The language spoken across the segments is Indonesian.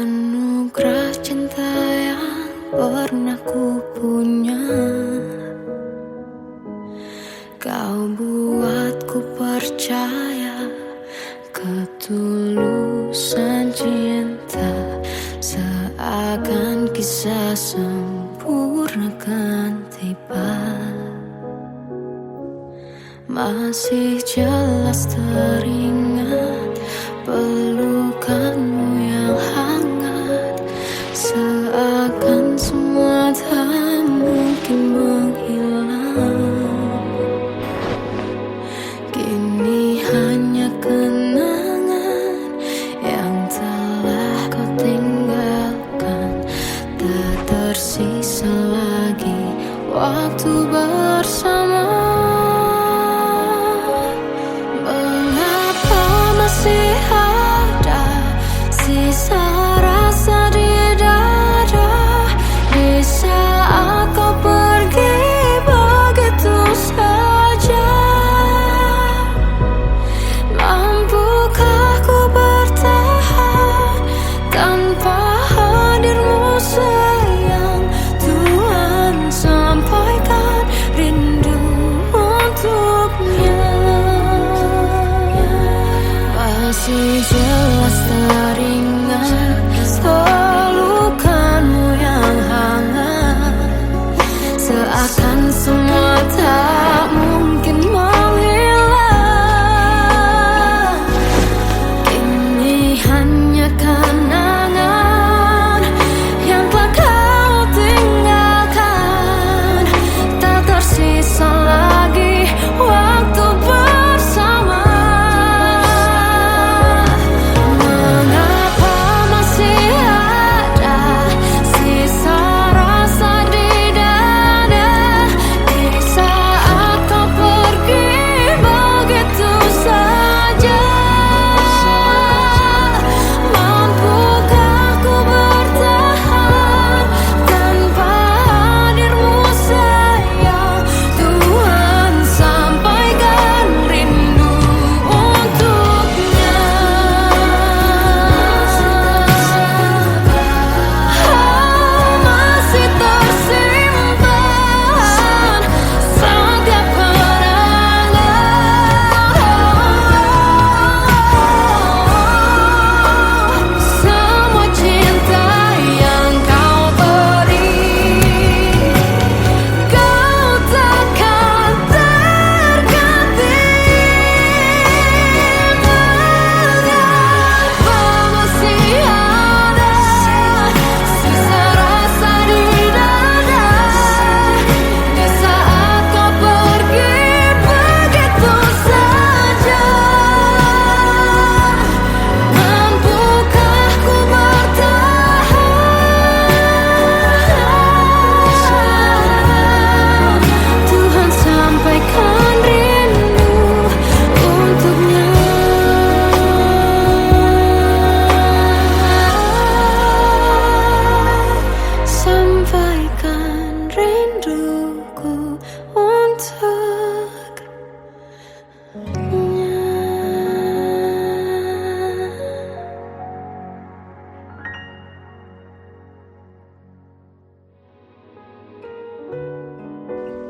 Anugerah cinta yang pernah ku punya, kau buatku percaya ketulusan cinta, seakan kisah sempurna kan tiba. Masih jelas teringat pelukanmu yang hangat, seakan semua tak mungkin menghilang. Kini hanya kenangan yang telah kau tinggalkan, tak tersisa lagi waktu bersama. Masih ada sisa rasa di dada di saat kau pergi begitu saja. Mampukah ku bertahan tanpa hadirmu sayang? Tuhan, sampaikan rindu untuknya. Masih jelas teringat pelukanmu yang hangat, seakan semua tak mungkin menghilang. Kini hanya kenangan yang telah kau tinggalkan, tak tersisa lagi waktu bersama.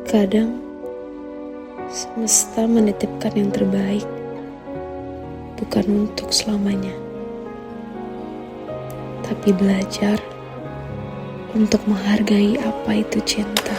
Kadang semesta menitipkan yang terbaik, bukan untuk selamanya, tapi belajar untuk menghargai apa itu cinta.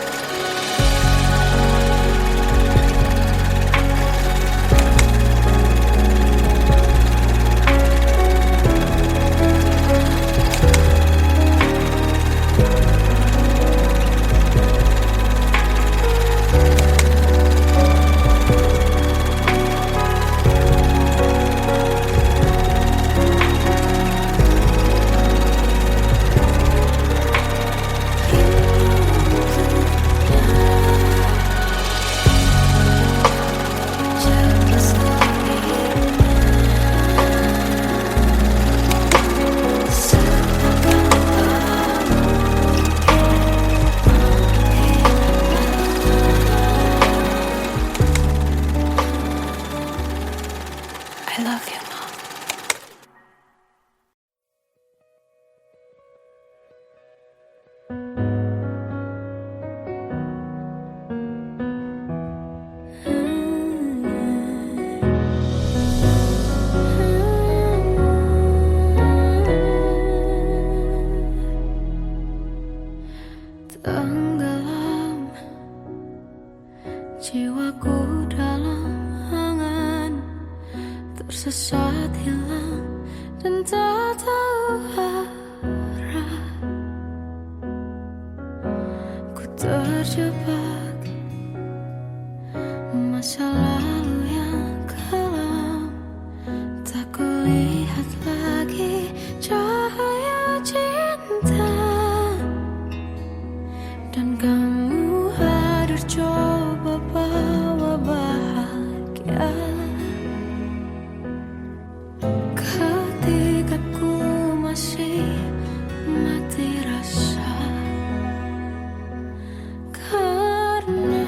terjebak masa lalu yang kelam. Tak kulihat lagi cahaya cinta, dan kamu hadir coba bawa bahagia. Ketika ku masih mati rasa, karena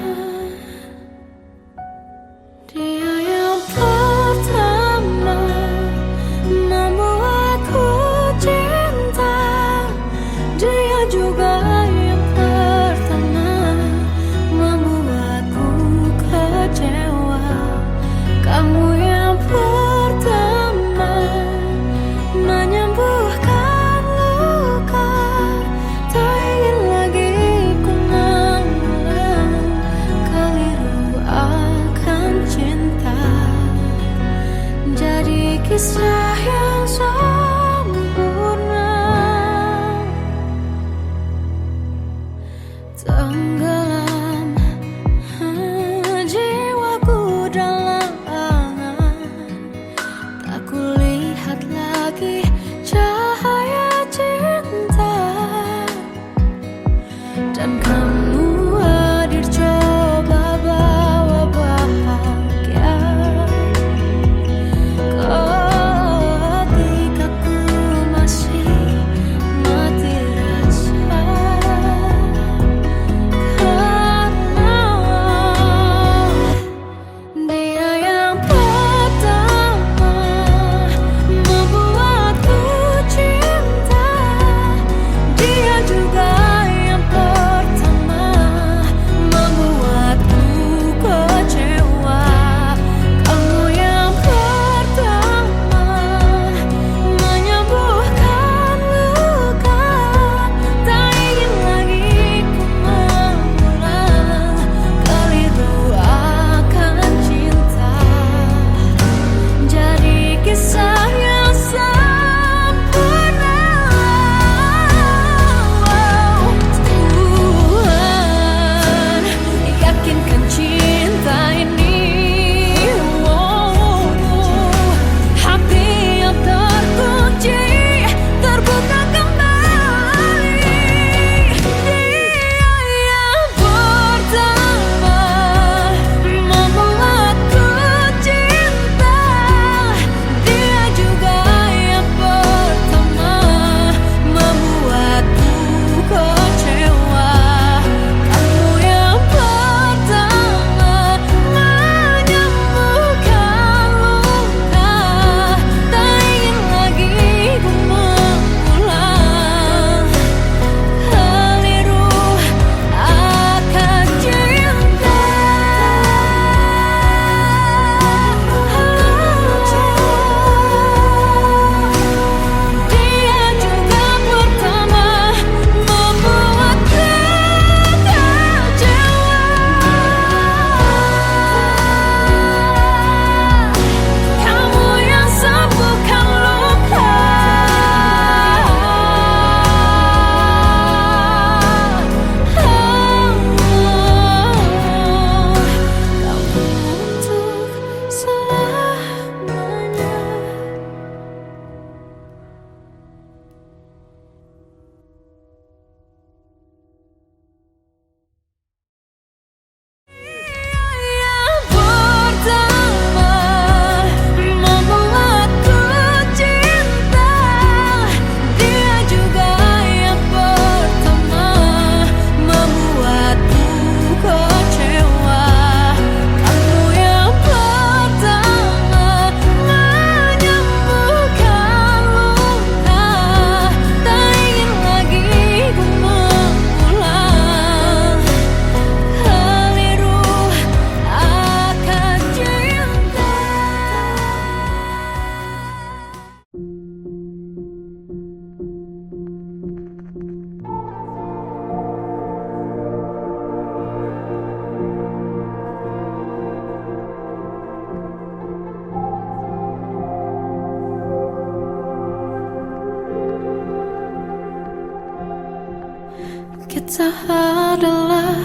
Kita adalah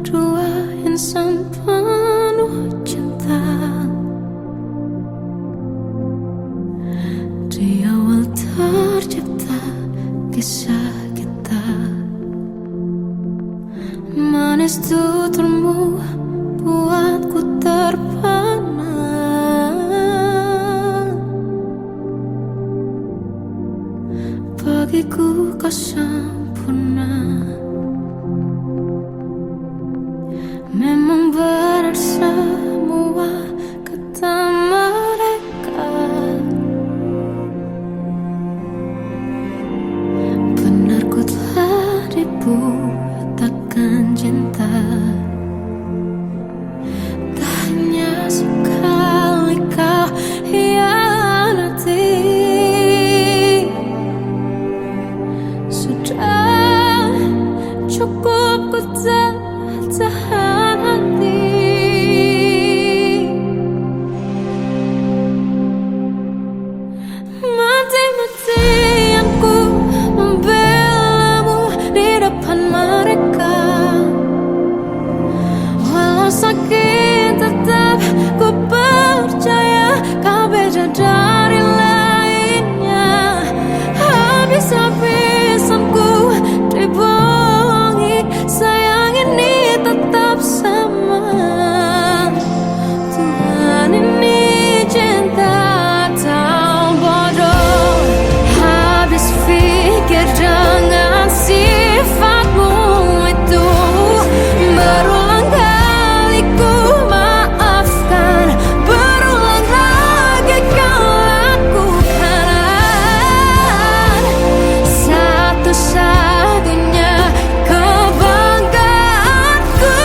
dua insan penuh cinta. Di awal tercipta kisah kita, manis tuturmu buatku terpana. Bagiku kau sempurna. Memang benar semua kata mereka, benar ku telah dibutakan cinta. Tak hanya sekali kau hianati, sudah cukup ku tak tahan hati. Mati-matian ku membelamu di depan mereka. Walau sakit tetap ku percaya kau beda dari lainnya. Habis-habisan ku dibohongi, sayang ini tetap sama. Tuhan ini cinta atau bodoh. Habis pikir dengan sifatmu itu, berulang kali ku maafkan, berulang lagi kau lakukan. Satu-satunya kebanggaanku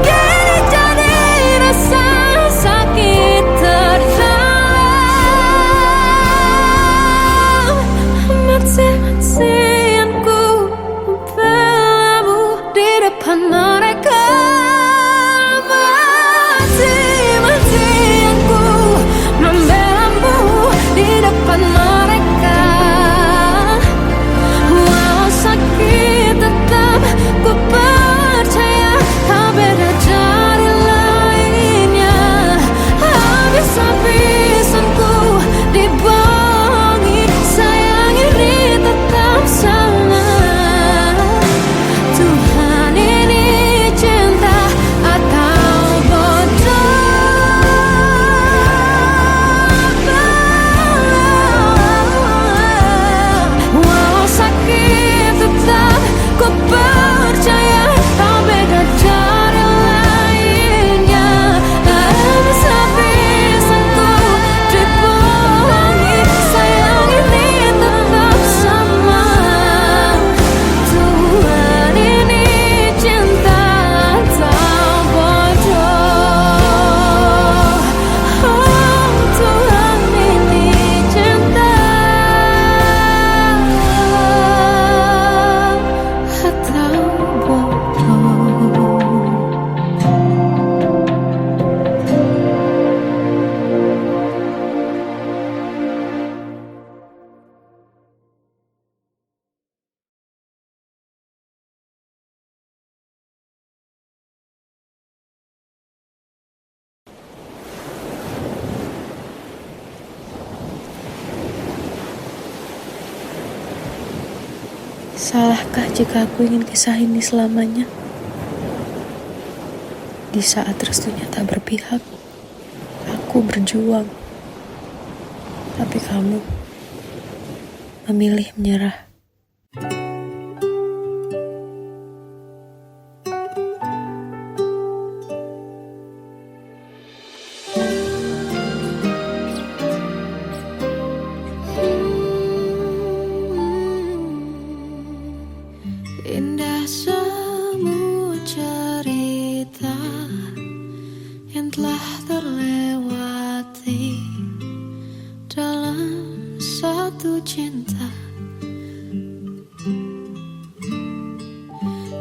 kini jadi rasa sakit terdalam. Mati-matian ku membelamu di depan mereka. Mati-matian ku membelamu di depan mereka. Walau sakit tetap ku percaya kau beda dari lainnya. Habis-habisan ku dibohongi, sayang ini tetap sama. Tuhan ini cinta atau bodoh. Walau sakit tetap ku percaya kau beda dari lainnya. Habis-habisan ku dibohongi, sayang ini tetap sama. Tuhan ini cinta atau bodoh. Oh, Tuhan ini cinta atau bodoh. Salahkah jika aku ingin kisah ini selamanya? Di saat restunya tak berpihak, aku berjuang. Tapi kamu memilih menyerah. Indah semua cerita yang telah terlewati dalam satu cinta.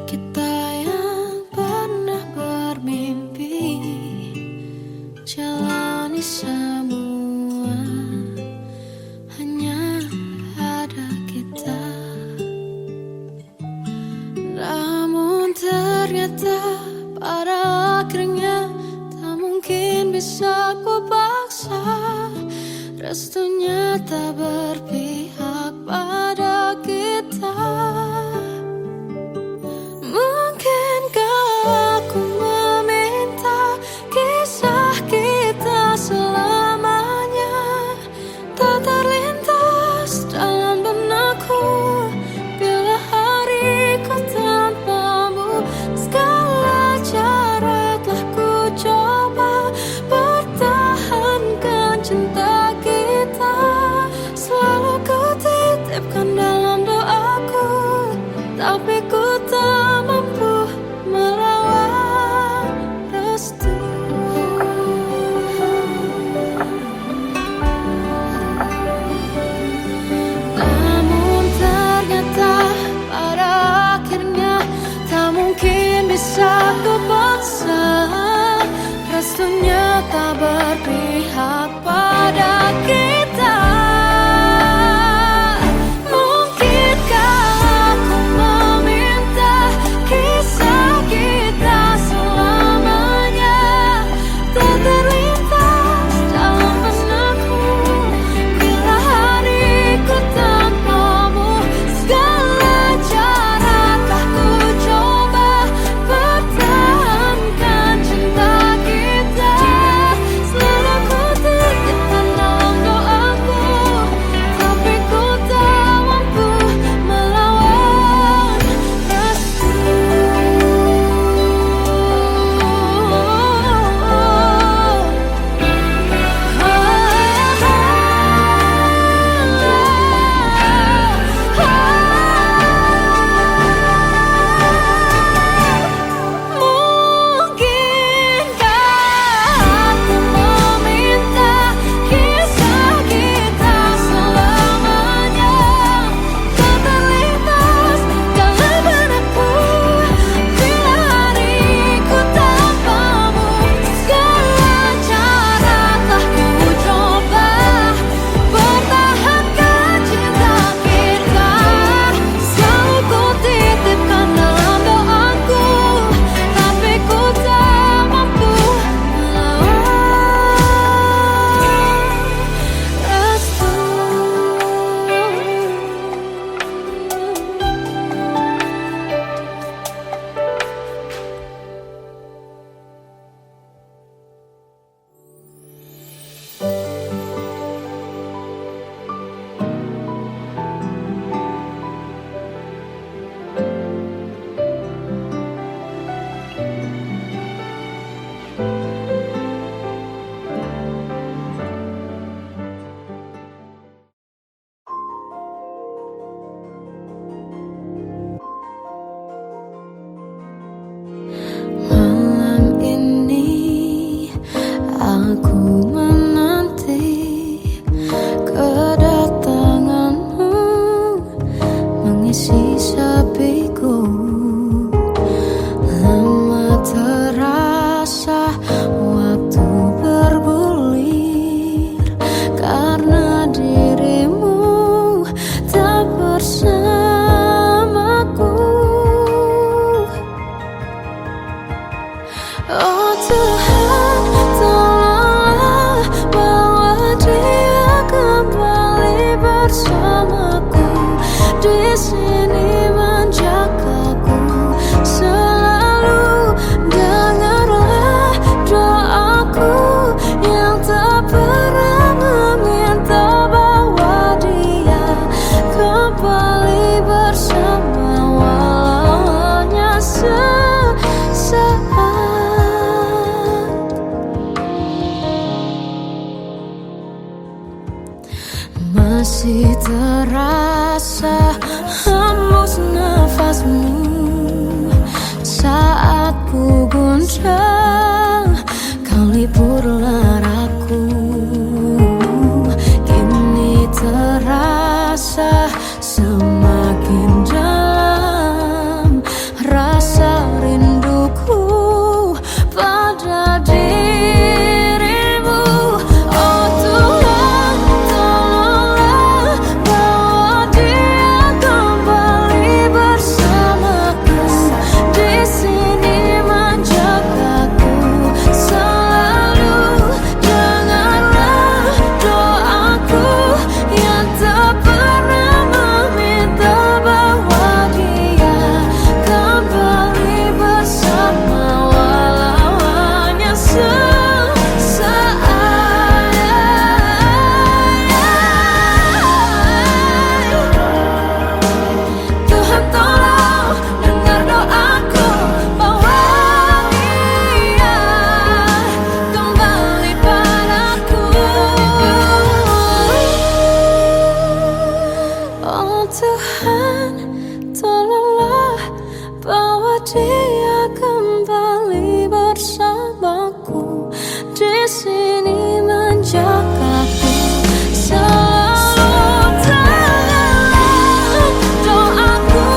Kita yang pernah bermimpi jalani semua, hanya ada kita. ternyata pada akhirnya tak mungkin bisa ku paksa. Restunya tak berpihak pada kita. Mungkinkah aku meminta kisah kita selamanya tak terlintas dalam benakku bila hariku tanpamu. Segala cara telah ku coba pertahankan cinta kita. Selalu ku titipkan dalam doaku, tapi ku tak mampu melawan restu. Namun ternyata pada akhirnya tak mungkin bisa ku paksa. Restunya tak berpihak pada kita. Mungkinkah aku meminta kisah kita selamanya tak terlintas dalam benakku bila hariku tanpamu. Segala cara telah ku coba pertahankan cinta kita. Selalu ku titipkan dalam doaku, tapi ku tak mampu melawan restu. Mungkinkah aku meminta kisah kita selamanya tak terlintas dalam benakku bila hariku tanpamu. Segala cara telah ku coba pertahankan cinta kita. Selalu ku titipkan dalam doaku, tapi ku tak mampu melawan restu. Malam ini aku menanti kedatanganmu mengisi sepiku. Lama terasa waktu bergulir karena dirimu tak bersamaku. Oh Tuhan, tolonglah bawa dia kembali bersamaku. Di sini menjagaku selalu. Dengarlah doaku yang tak pernah meminta bawa dia kembali bersama walau hanya sesaat. Masih terasa hembus nafasmu saat ku guncang, kau liburlah aku. Kini terasa semakin dalam rasa Tuhan, tolonglah bawa dia kembali bersamaku di sini menjagaku. Selalu dengarlah doaku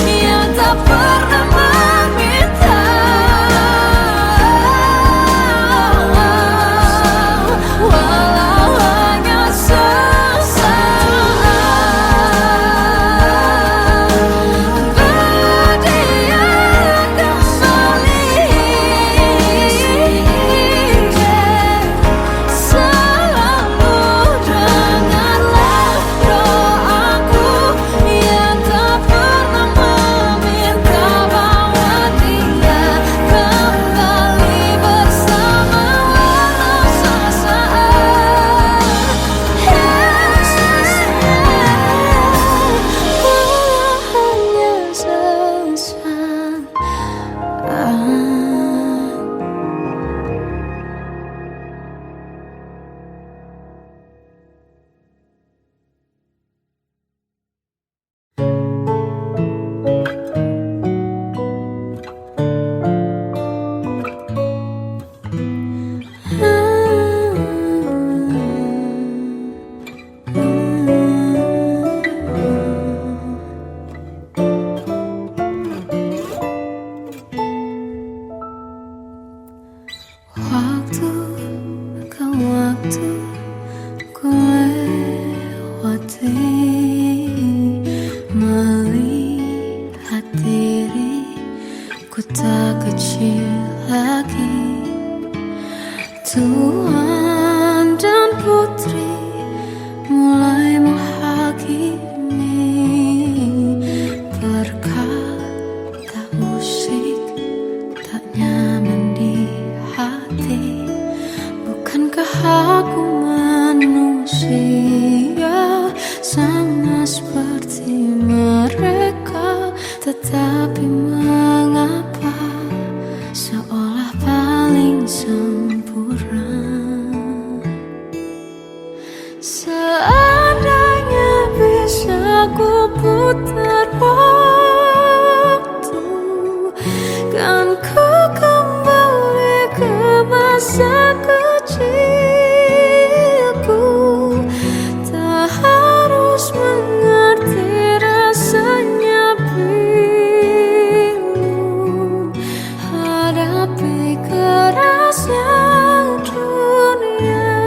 yang tak pernah meminta, walau hanya sesaat. Berdia kembali, selalu dengarlah doaku yang tak pernah meminta, bawa dia kembali bersama walau sesaat. Walau hanya sesaat. Waktu ke waktu ku lewati, melihat diriku tak kecil lagi. Tuan dan putri mulai menghakimi, berkata musik tak nyaman di hati. Bukankah aku manusia sama seperti mereka? Tetapi mengapa seolah paling sempurna? Seandainya bisa ku putar waktu, kan ku kembali ke masa kecilku. Tak harus mengerti rasanya pilu, hadapi kerasnya dunia.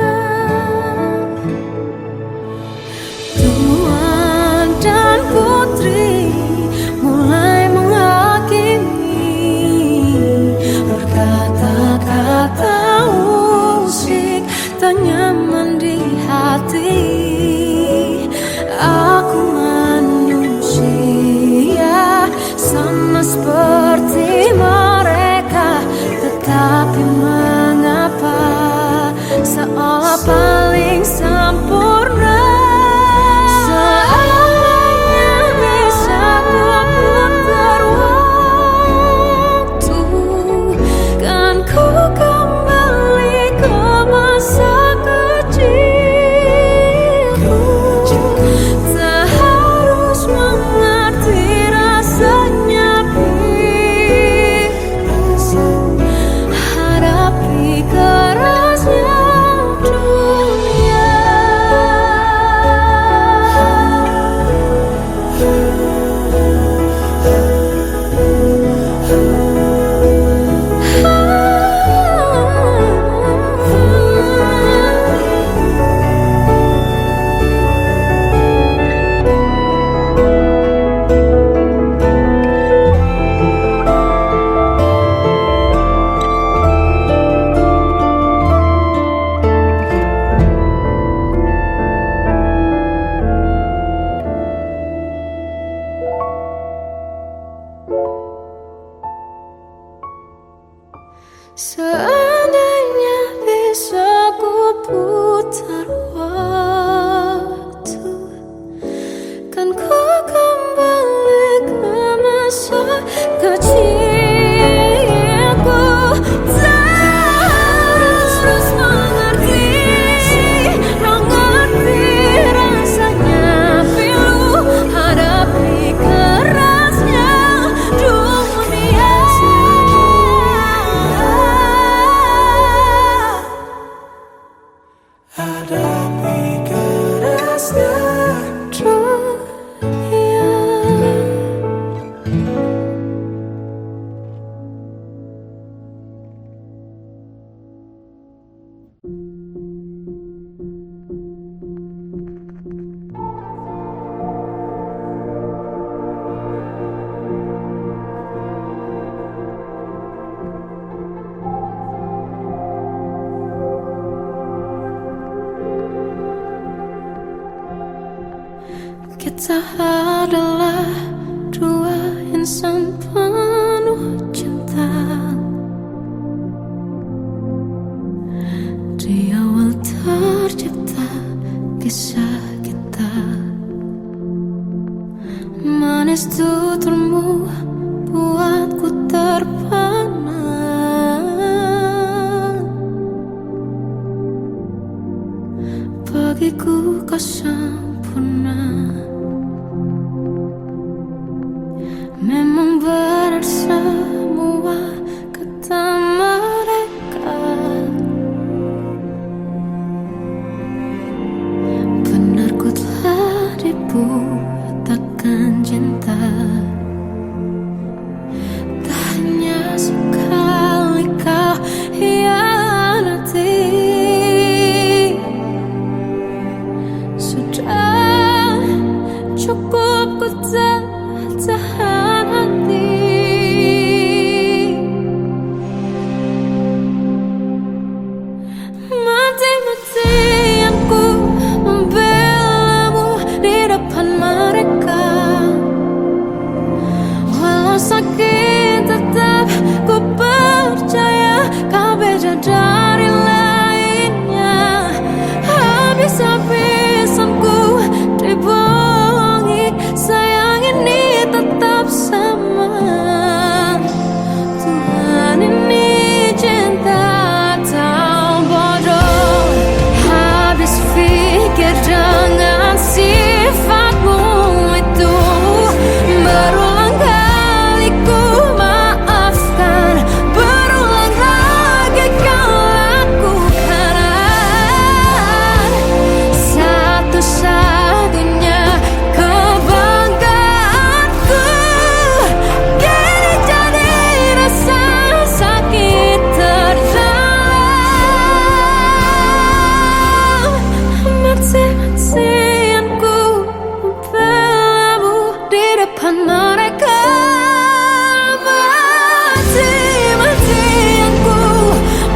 Tuan dan putri mulai menghakimi, berkata-kata musik tak nyaman di hati. Aku manusia sama seperti mereka, tetapi mengapa seolah paling sempurna? Seandainya bisa ku putar waktu, kan ku kembali ke masa kecilku. Tak harus mengerti rasanya pilu, hadapi kerasnya dunia. Seandainya bisa ku putar waktu, kan ku kembali ke masa kecilku. Tak harus mengerti rasanya pilu, hadapi Kita adalah dua insan penuh cinta. Di awal tercipta kisah kita. Manis tuturmu buatku terpana. Bagiku kau sempurna. Memang benar semua kata mereka. Benar ku telah dibutakan cinta. Tak hanya sekali kau hianati. Sudah cukup ku tahan hati. Mati-matian ku membelamu di depan mereka. Walau sakit tetap ku percaya kau beda dari lainnya. Habis-habisan ku dibohongi, sayang ini tetap sama. Tuhan ini cinta atau bodoh. Habis pikir dengan sifatmu itu. Berulang kali ku maafkan, berulang lagi kau lakukan. Satu-satunya kebanggaanku kini jadi rasa sakit terdalam. Mati-matian ku membelamu di depan mereka. Mati-matian ku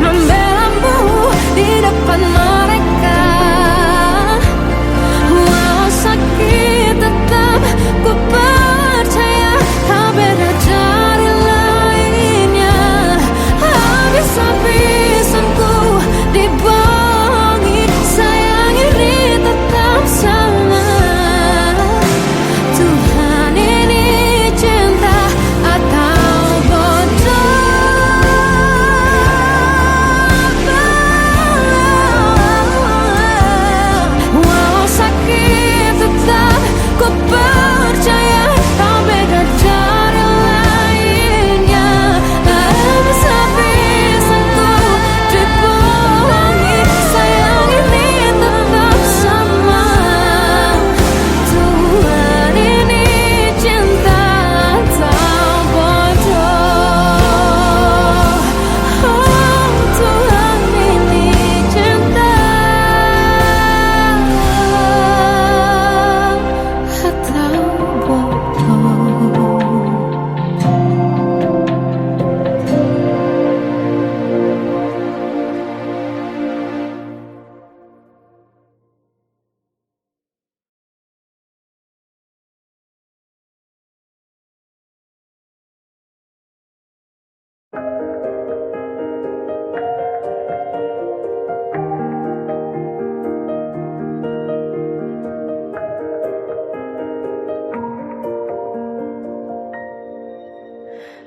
membelamu di depan mereka. Walau sakit tetap ku percaya kau beda dari lainnya. Habis-habisan ku dibohongi, sayang ini tetap sama. Tuhan ini cinta atau bodoh. Walau sakit tetap ku percaya kau beda dari lainnya. Habis-habisan ku dibohongi, sayang ini tetap sama. Tuhan ini cinta atau bodoh. Oh, Tuhan ini cinta atau bodoh.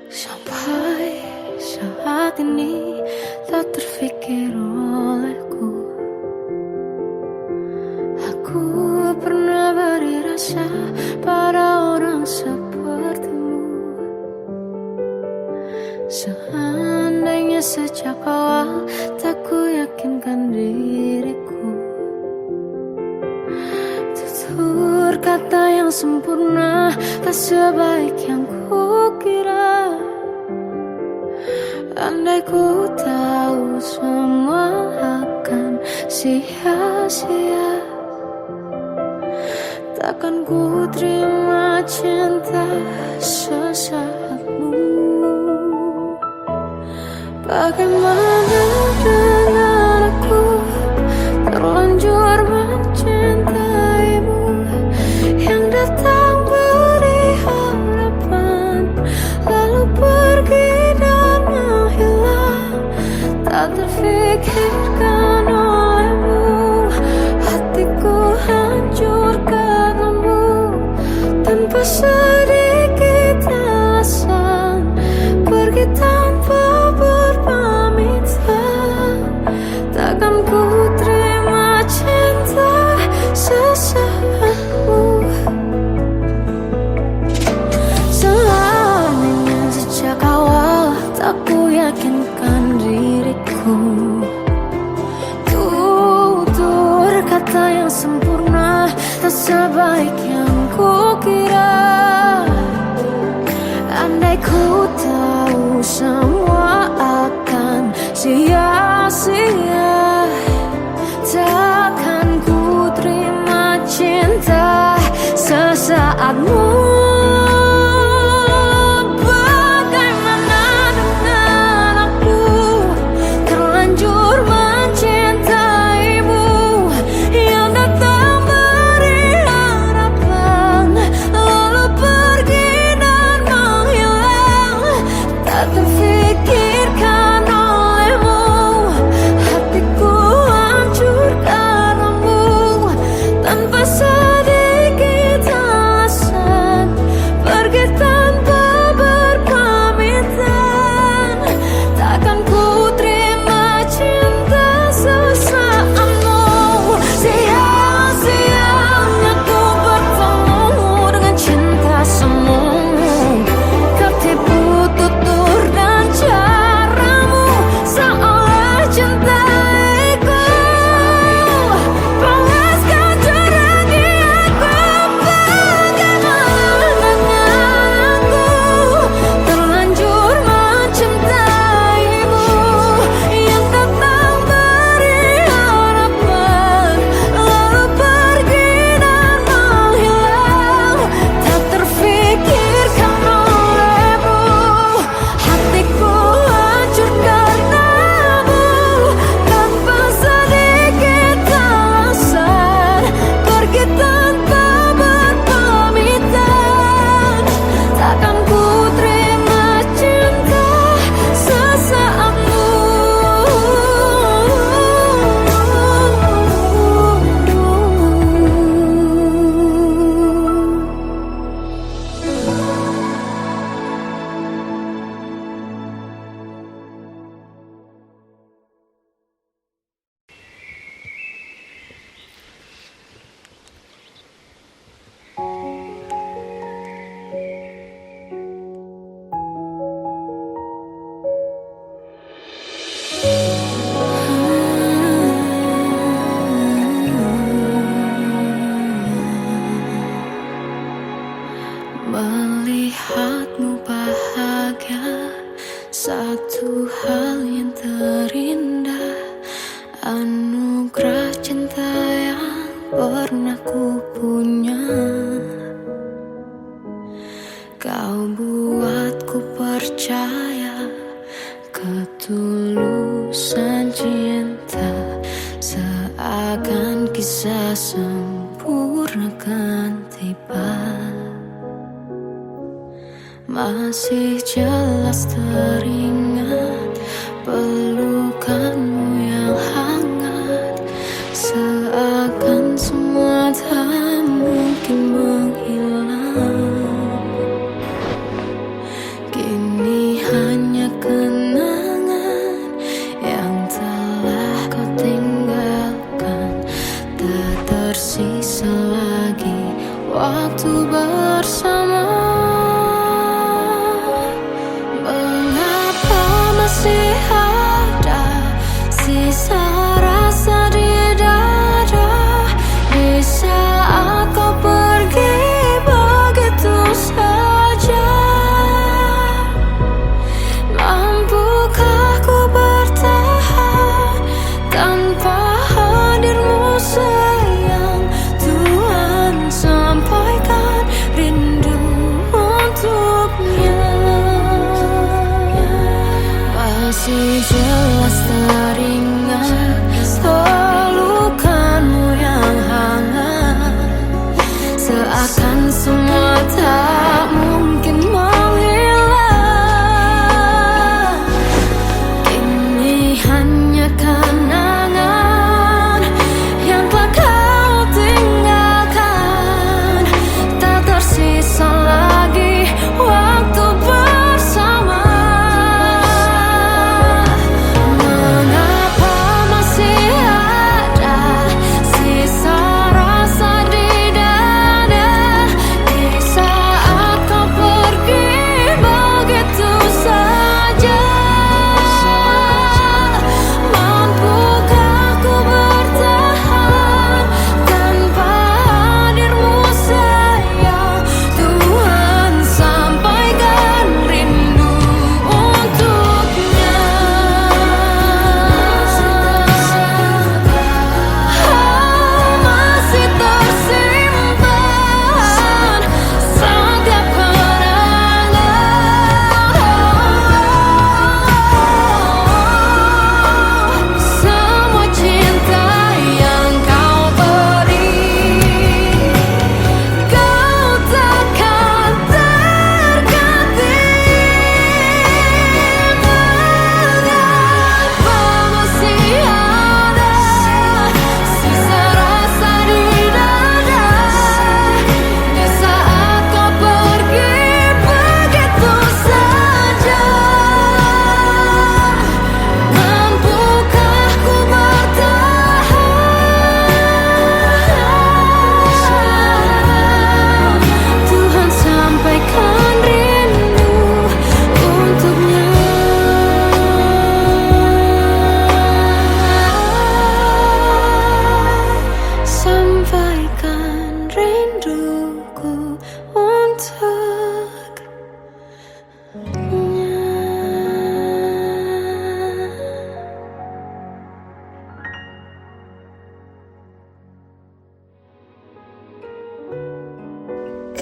Sampai saat ini tak terfikir olehku. Aku pernah beri rasa pada orang sepertimu. Seandainya sejak awal tak ku yakinkan diriku. Tutur kata yang sempurna tak sebaik yang ku kira. Andai ku tahu semua akan sia-sia, takkan ku terima cinta sesaatmu. Bagaimana dengan aku terlanjur mencintaimu yang datang aku. Tutur kata yang sempurna tak sebaik yang kukira. Andai ku tahu semua akan sia-sia, takkan ku terima cinta sesaatmu. Melihatmu bahagia, satu hal yang terindah, anugerah cinta yang pernah ku punya. Kau buatku percaya ketulusan cinta, seakan kisah sempurna kan tiba. Masih jelas teringat pelukanmu yang hangat, seakan semua tak mungkin menghilang. Kini hanya kenangan yang telah kau tinggalkan, tak tersisa lagi waktu bersama. Masih ada sisa rasa di dada di saat kau pergi begitu saja. Mampukah ku bertahan tanpa hadirmu sayang? Tuhan sampaikan rindu untuknya. Masih jelas teringat pelukanmu yang hangat, seakan semua tak mungkin menghilang. Kini hanya kenangan yang telah kau tinggalkan, tak tersisa lagi waktu bersama.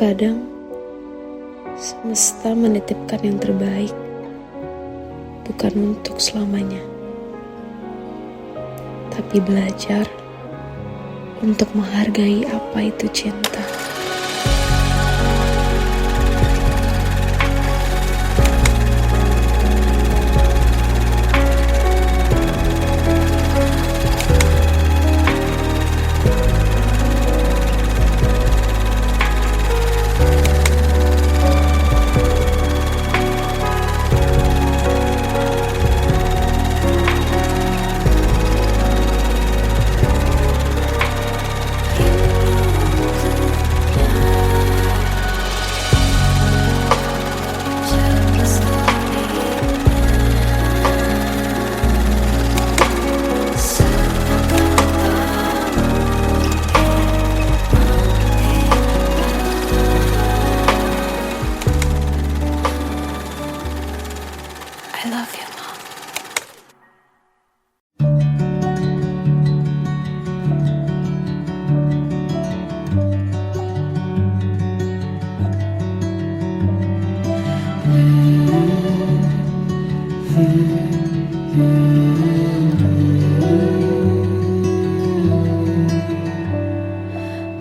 Terkadang semesta menitipkan yang terbaik, bukan untuk selamanya, tapi belajar untuk menghargai apa itu cinta. I love you, Mom.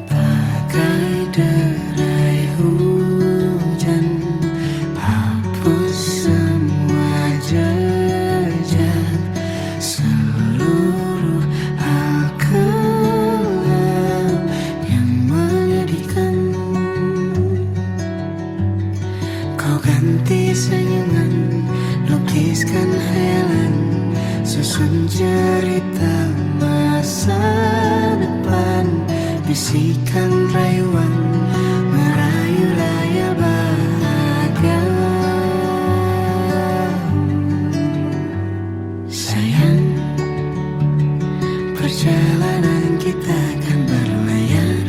Bagai derai hujan, hapus semua jejak, seluruh hal kelam yang menyedihkan. Kau ganti senyuman, lukiskan hayalan, susun cerita masa depan, bisikan rayuan, merayu raya bahagia. Sayang, perjalanan kita akan berlayar,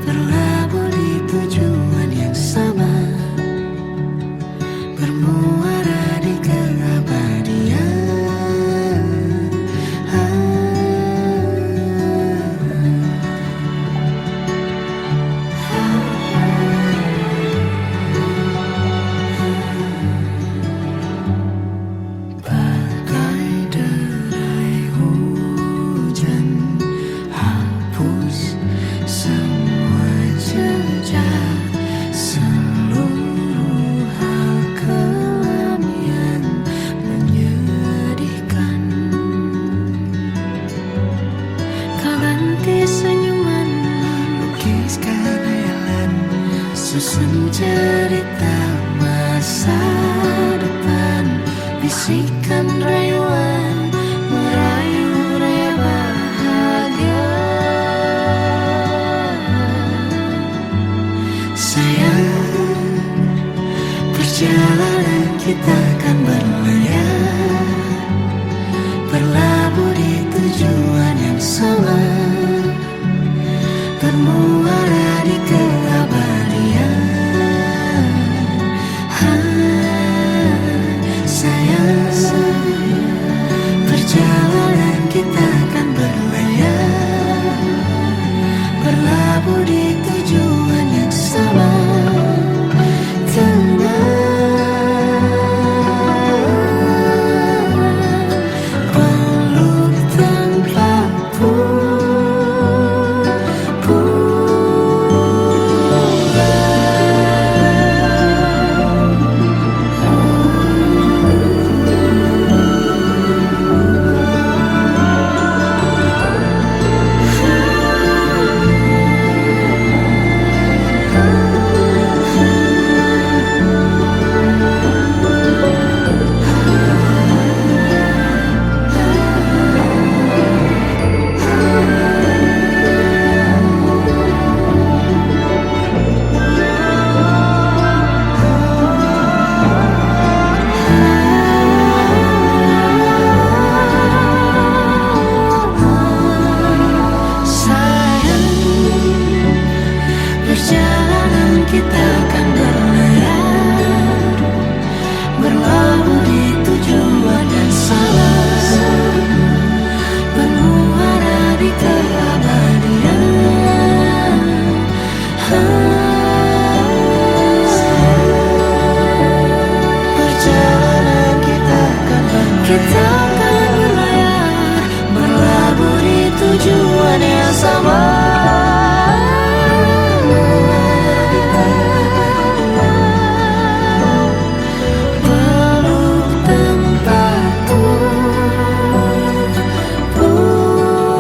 berlabuh di tujuan yang sama, bermuara di keabadian. Bagai derai hujan, hapus semua jejak, seluruh hal kelam yang menyedihkan. Kau ganti senyuman, lukiskan hayalan, susun cerita masa depan, bisikan rayuan, merayu raya bahagia. Sayang, perjalanan kita akan berlayar, berlabuh di tujuan yang sama, bermuara di keabadian. Sayang, perjalanan kita akan berlayar, berlabuh di tujuan yang sama. Tenang, Kita akan berlayar, berlabuh di tujuan yang sama. Peluk tempatku pulang.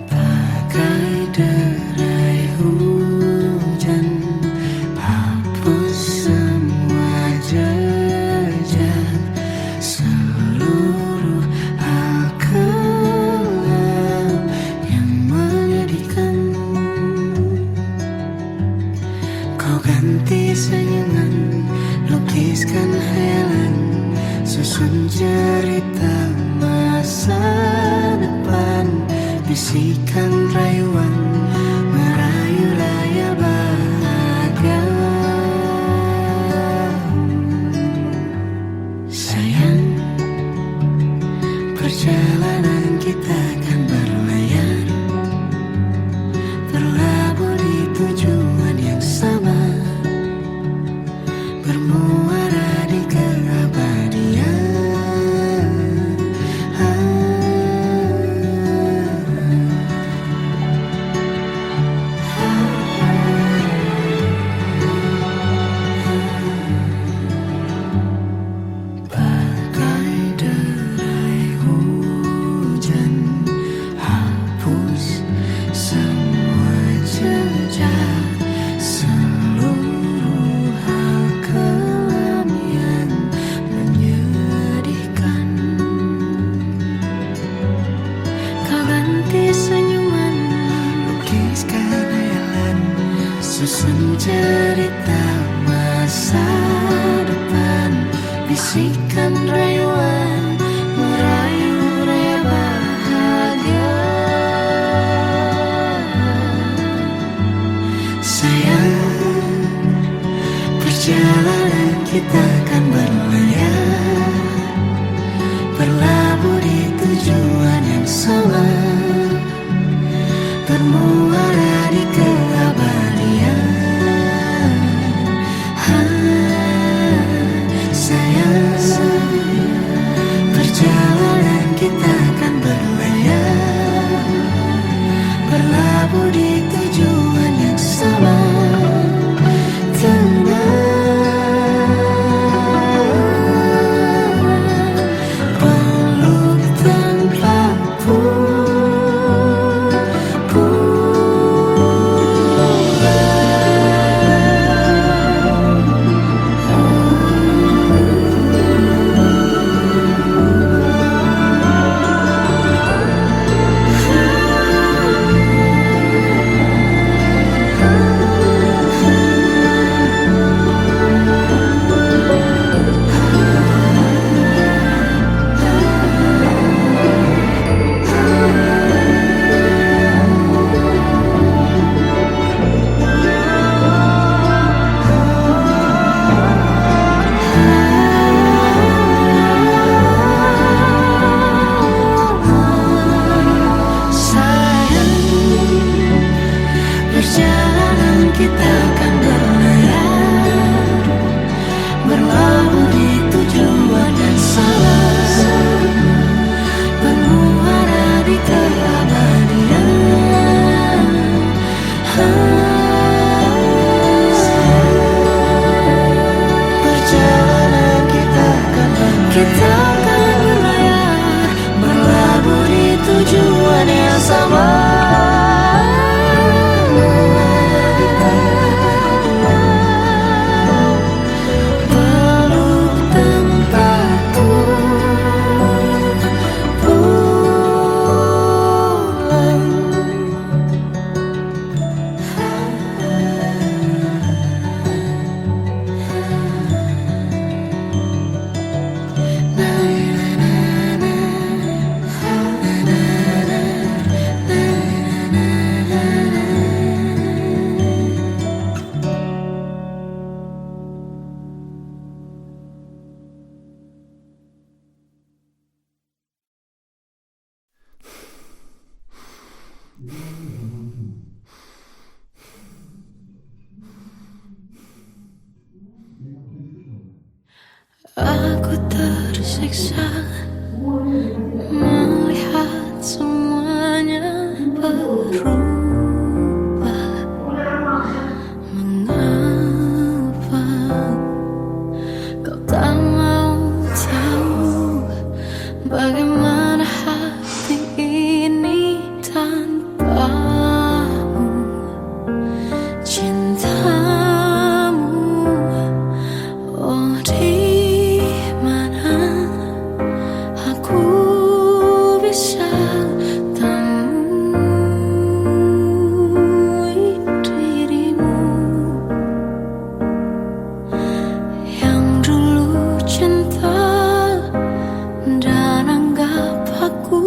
Bagai derai hujan, hapus semua jejak, seluruh hal kelam yang menyedihkan. Kau ganti senyuman, lukiskan hayalan, susun cerita masa depan, bisikan rayuan, merayu layar bahagia. Sayang, perjalanan kita akan berlayar, berlabuh di tujuan yang sama, bermuara di keabadian. Bagai derai hujan, hapus semua jejak, seluruh hal kelam yang menyedihkan. Kau ganti senyuman, lukiskan hayalan, susun cerita masa depan, bisikan rayuan, merayu raya bahagia. Sayang, perjalanan kita akan berlayar, berlabuh di tujuan yang sama, bermuara di keabadian. Sayang, perjalanan kita akan berlayar, berlabuh di tujuan yang sama. Peluk tempatku sama. Aku tersiksa melihat semuanya berubah. Mengapa kau tak mau tahu bagaimana hati ini tanpamu? Cintamu, oh di mana aku bisa temui dirimu yang dulu cinta dan anggap aku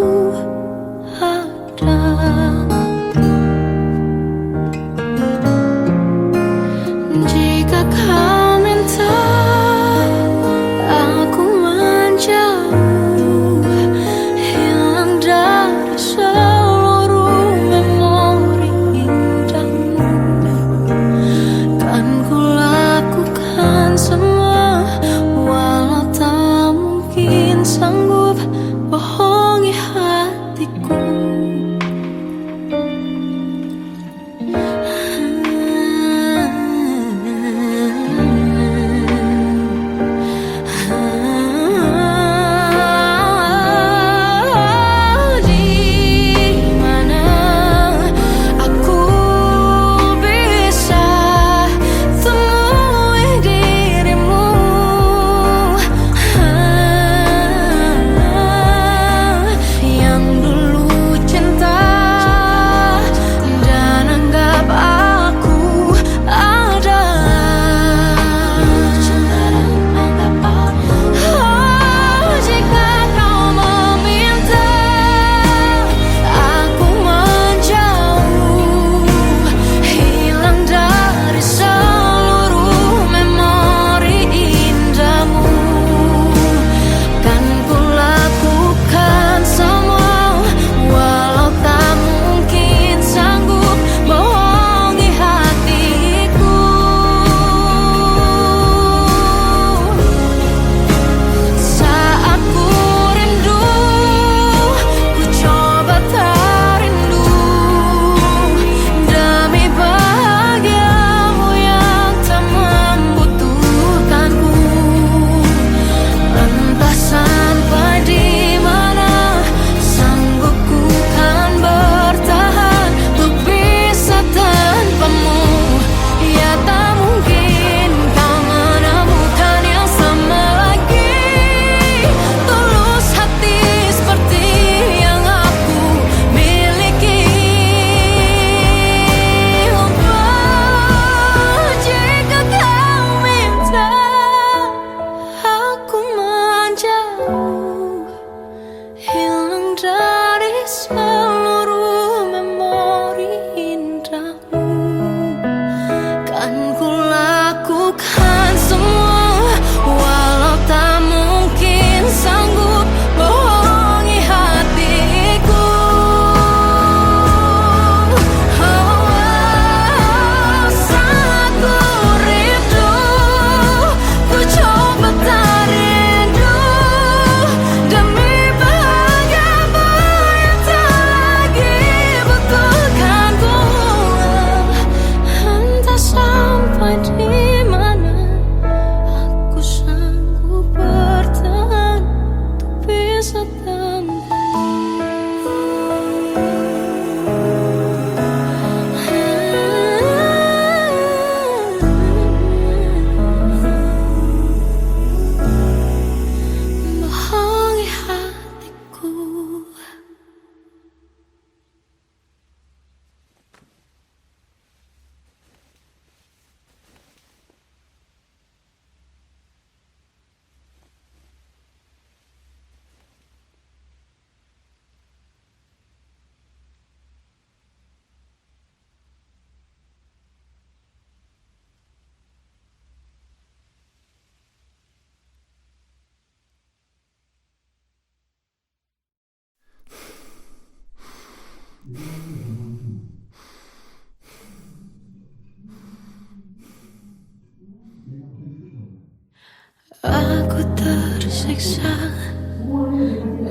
ada. Jika kau minta aku menjauh, hilang dari seluruh memori indahmu, kan ku lakukan semua, walau tak mungkin sanggup bohongi hatiku. Di mana aku bisa temui dirimu yang dulu cinta dan anggap aku ada. Oh, jika kau meminta aku menjauh, hilang dari seluruh memori indahmu, kan ku lakukan semua, walau tak mungkin sanggup bohongi hatiku. Saat ku rindu, ku coba tak rindu, demi bahagiamu yang tak membutuhkanku. Entah sampai di mana sanggup ku kan bertahan untuk bisa tanpamu. Ya tak mungkin kau menemukan yang sama lagi, tulus hati seperti yang aku miliki. Oh, jika kau minta aku menjauh, hilang dari seluruh memori indahmu, kan ku lakukan semua, walau tak mungkin sanggup bohongi hatiku. Saat ku rindu, ku coba tak rindu, demi bahagiamu yang tak lagi butuhkanku. Entah sampai di mana aku sanggup bertahan untuk bisa bohongi hatiku. Aku tersiksa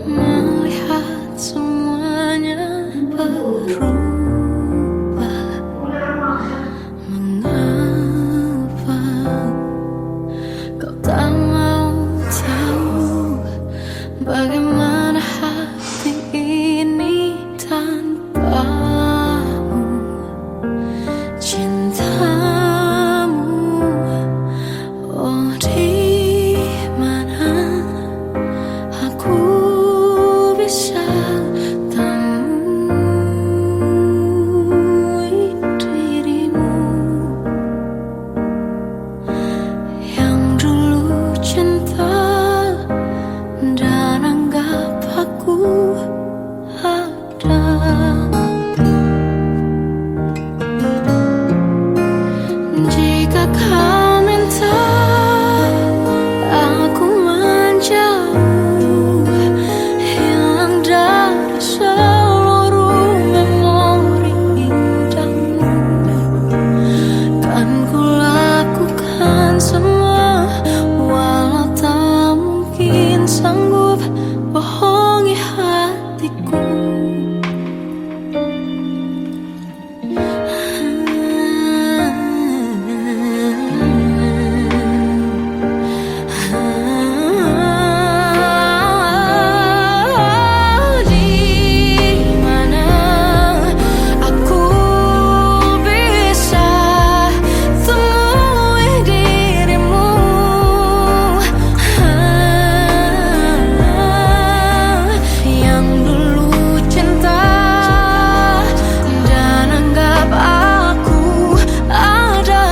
melihat semuanya berubah. Mengapa kau tak mau tahu bagaimana hati ini tanpamu? Cintamu, oh di mana aku bisa temui dirimu yang dulu cinta dan anggap aku ada. Jika kau minta aku menjauh, hilang dari seluruh memori indahmu, kan ku lakukan semua, walau tak mungkin sanggup bohongi hatiku. Di mana aku bisa temui dirimu yang dulu cinta dan anggap aku ada.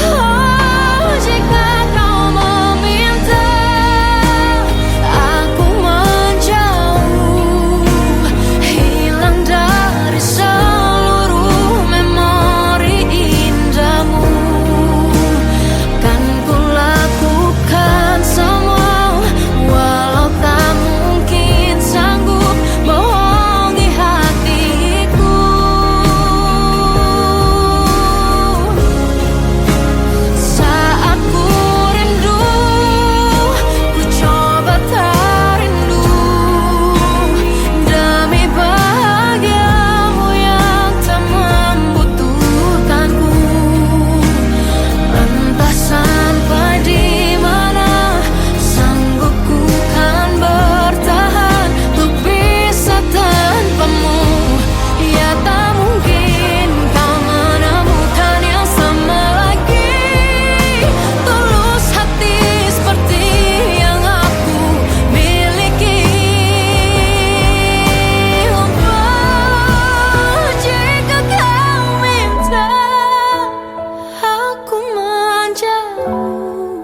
Oh, jika kau meminta aku menjauh, hilang dari seluruh memori indahmu, kan ku lakukan semua, walau tak mungkin sanggup bohongi hatiku. Saat ku rindu, ku coba tak rindu, demi bahagiamu yang tak membutuhkanku. Entah sampai di mana sanggup ku kan bertahan untuk bisa tanpamu. Ya tak mungkin kau menemukan yang sama lagi, tulus hati seperti yang aku miliki. Oh, jika kau minta aku menjauh,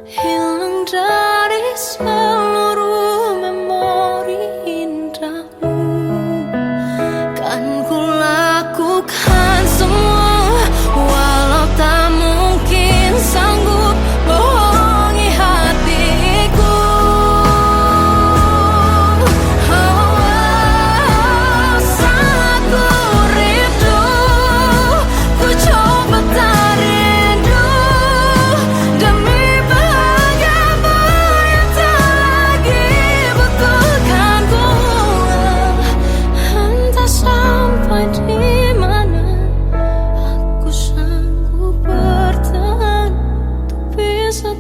hilang dari seluruh memori indahmu, kan ku lakukan semua, walau tak mungkin sanggup bohongi hatiku. Oh, saat ku rindu, ku coba tak rindu, demi bahagiamu yang tak lagi butuhkanku. Entah sampai di mana aku sanggup bertahan untuk bisa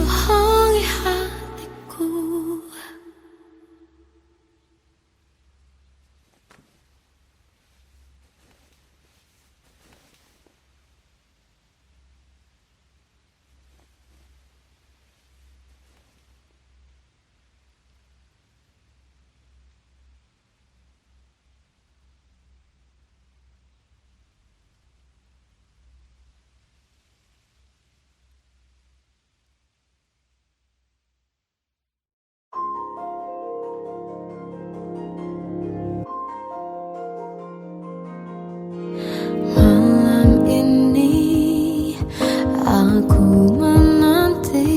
bohongi hatiku. Malam ini aku menanti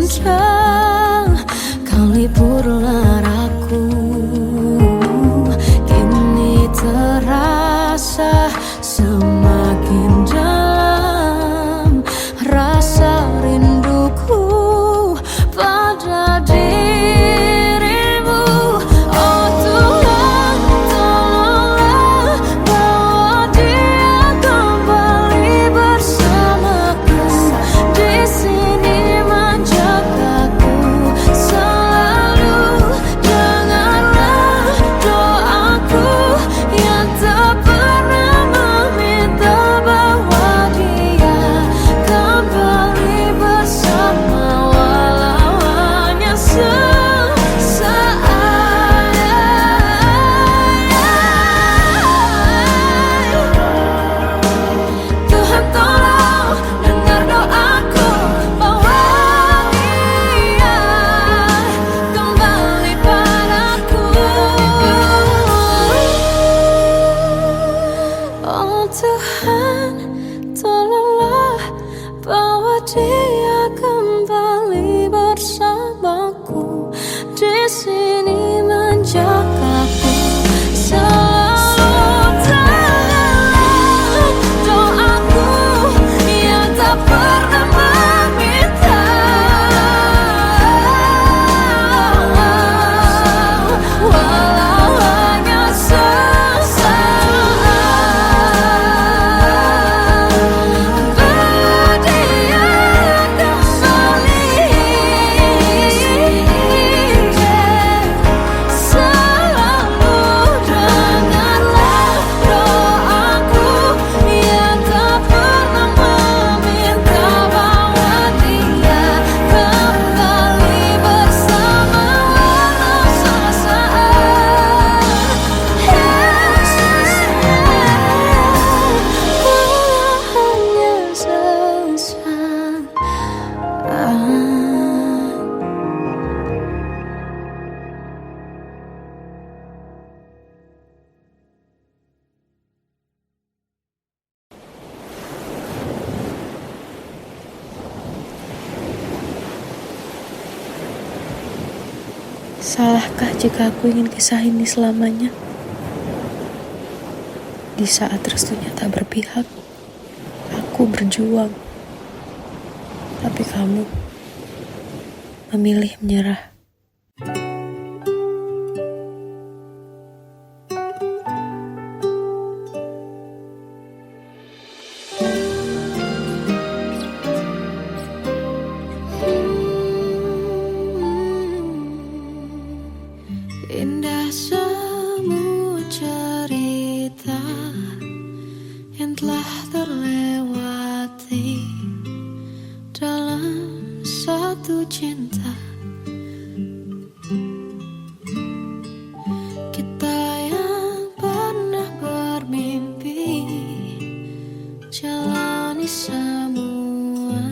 panjang, kau liburlah aku. Kini terasa semakin dalam rasa rinduku pada dirimu. Oh Tuhan, tolonglah bawa dia kembali bersamaku. Di sini menjagaku selalu. Dengarlah doaku yang tak pernah meminta bawa dia kembali bersama, walau hanya sesaat. Tuhan tolong dengar doaku, bawa dia kembali padaku. Oh Tuhan, tolonglah bawa dia kembali bersamaku. Di sini menjagaku selalu. Dengarlah doaku yang tak pernah meminta, walau hanya sesaat. Bawa dia kembali selalu. Dengarlah doaku yang tak pernah meminta, bawa dia kembali bersama, walau sesaat. Walau hanya sesaat. Salahkah jika aku ingin kisah ini selamanya? Di saat restunya tak berpihak, aku berjuang. Tapi kamu memilih menyerah. Indah semua cerita yang telah terlewati dalam satu cinta. Kita yang pernah bermimpi jalani semua,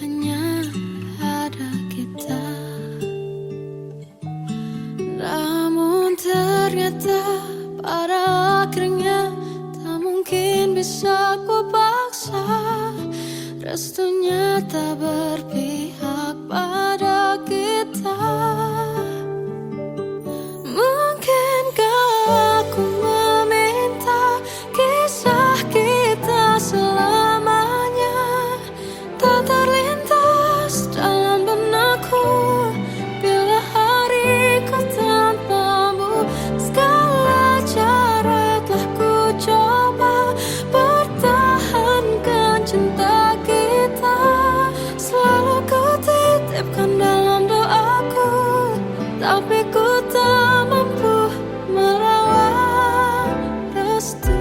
hanya ada kita. Namun ternyata pada akhirnya tak mungkin bisa ku paksa. Restunya tak berpihak pada kita. Mungkinkah aku meminta kisah kita selamanya tak terlintas dalam benakku bila hariku tanpamu. Segala cara telah ku coba pertahankan cinta kita. Selalu ku titipkan dalam doaku, tapi ku tak mampu merawat restu.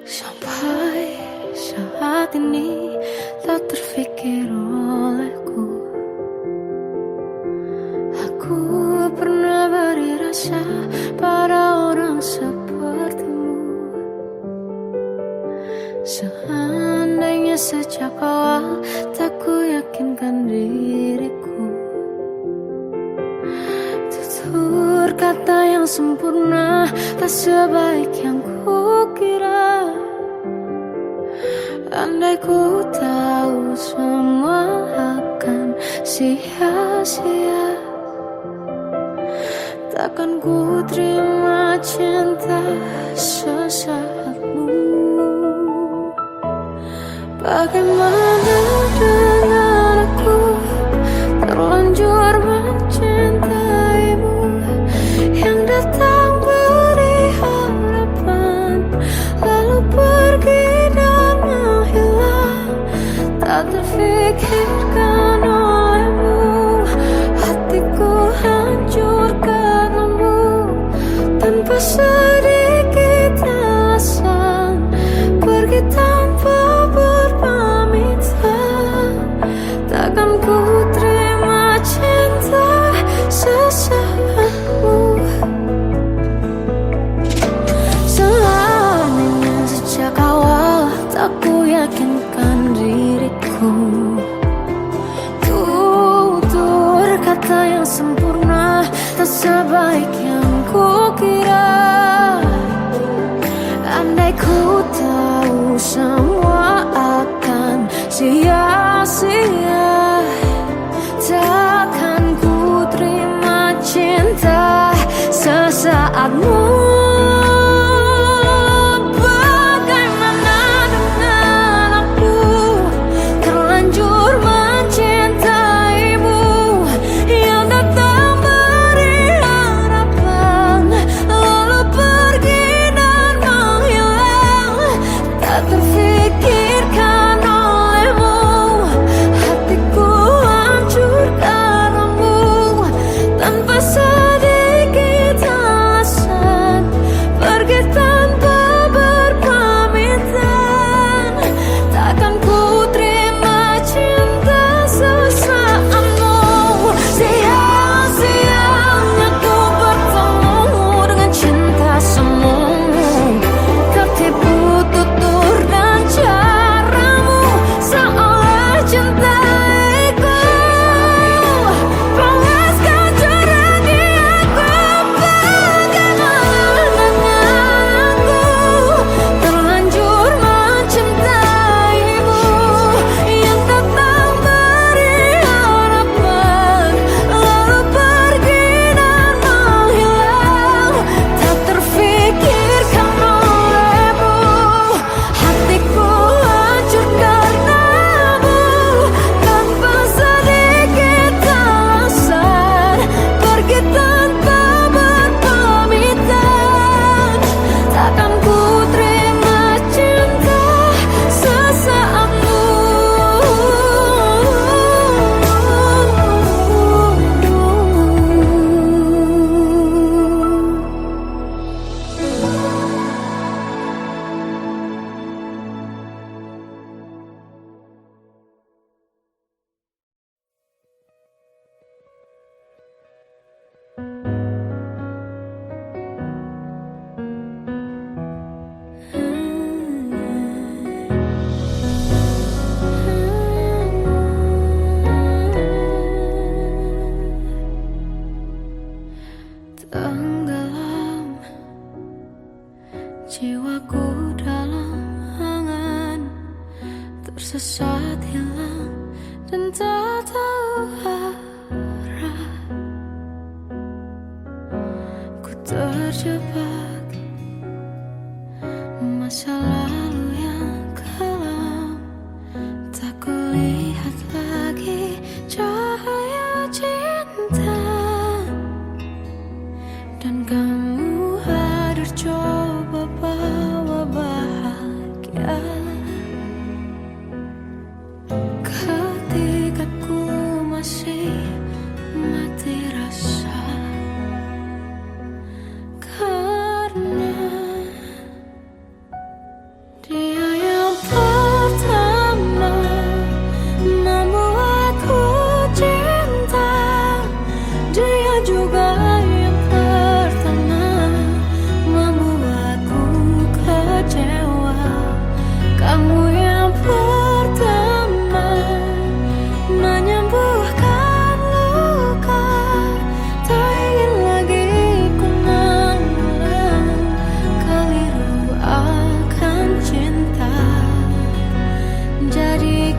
Sampai saat ini tak terfikir olehku. Aku pernah beri rasa pada orang sepertimu. Seandainya sejak awal tak ku yakinkan diriku. Tutur kata yang sempurna tak sebaik yang ku kira. Andai ku tahu semua akan sia-sia, takkan ku terima cinta sesaatmu. Bagaimana dengan aku terlanjur mencintaimu, yang datang beri harapan lalu pergi dan menghilang. Tak terfikirkan olehmu, hatiku hancur karenamu. Tanpa sedikit alasan pergi tanpa berpamitan. Takkan ku terima cinta sesaatmu. Seandainya sejak awal tak ku yakinkan diriku. Tutur kata yang sempurna tak sebaik yang ku kira. Andai ku tahu semua akan sia-sia, takkan ku terima cinta sesaatmu. Bagaimana dengan aku terlanjur mencintaimu, yang datang beri harapan lalu pergi dan menghilang. Tak terfikirkan olehmu, hatiku hancur karenamu. Tanpa sedikit alasan pergi tanpa berpamitan. Takkan ku terima cinta sesaatmu. Sia-sianya ku bertemu dengan cinta semu. Tertipu tutur dan caramu, seolah cintaiku panaskan cerah di aku. Bagaimana dengan aku terlanjur mencintaimu, yang datang beri harapan lalu pergi dan menghilang. Tak terfikirkan olehmu, hatiku hancur karenamu. Tanpa sedikit alasan pergi tanpa berpamitan. Takkan ku terima cinta sesaatmu. Tenggelam jiwaku dalam angan, tersesat hilang dan tak tahu arah. Ku terjebak masa lalu yang kelam. Tak kulihat lagi cahaya cinta, dan kamu hadir coba bawa bahagia. Ketika ku masih mati rasa, karena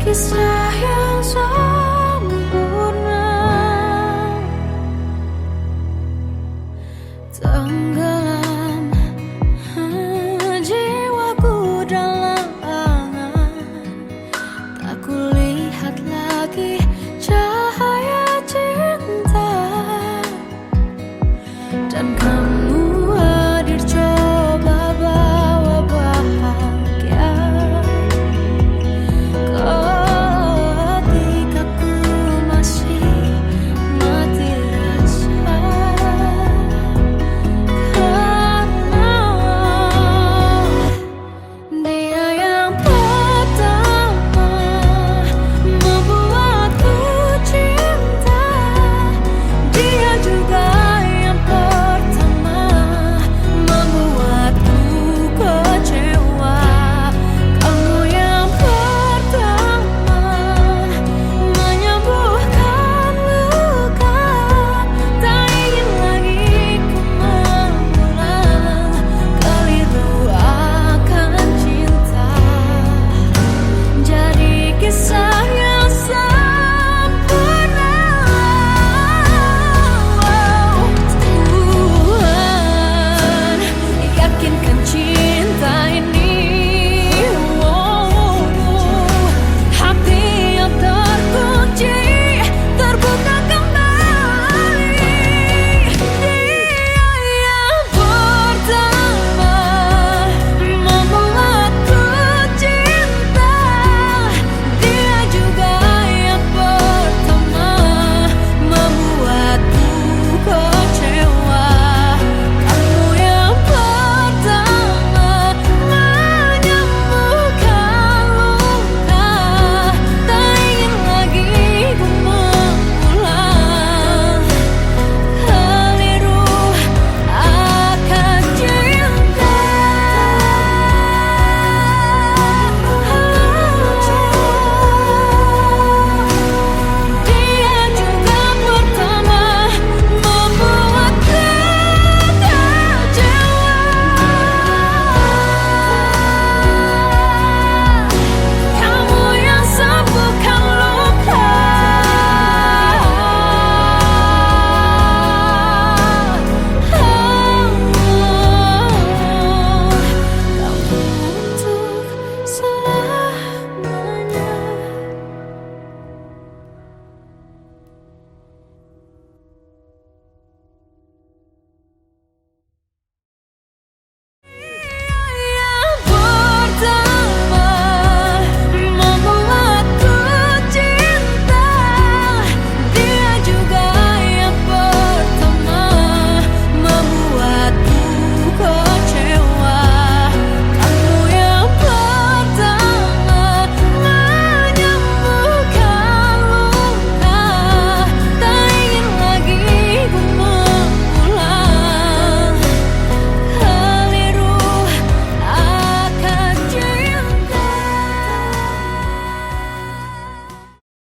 kisah yang